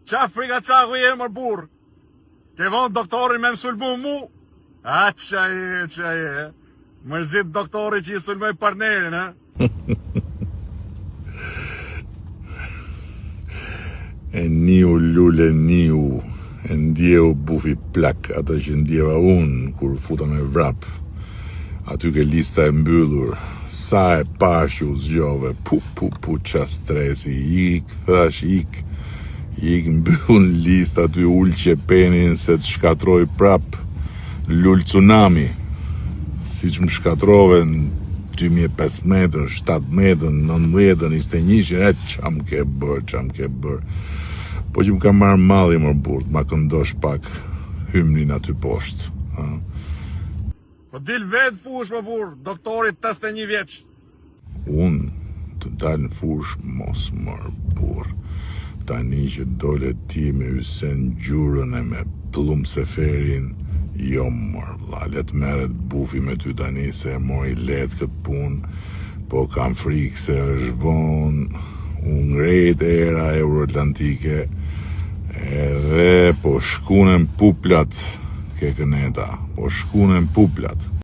qa frika caku je mër burr? Ke vonë doktorin me më sulmu mu? A, qa je. Mërzit doktori që i sulmoj partnerin, ha? E niu lule niu, e ndjeu bufi plak, ata që ndjeva unë kur futa me vrap. Aty ke lista e mbyllur, sa e pash që u zgjove, pu, qa stresi, ik, thash, ik mbyll lista aty ull qepenin se të shkatroj prap, lull tsunami, si që më shkatrove në 2015, 17, 19, 21, qam ke bër. Po që më ka marrë malli mër burr, ma këndosh pak hymnin aty poshtë. Po dil vetë fush më burr, doktorit 81 vjeç. Unë të dal në fush mos mër burr. Tani që dole ti me Hysen Gjurën e me Plum Seferin, jo mër vlla, let meret bufi me ty tani se e mori let këtë punë, po kam frikë se është vonë, u ngrejt era euroatlantike, edhe po shkunen puplat ke këneta, po shkunen puplat.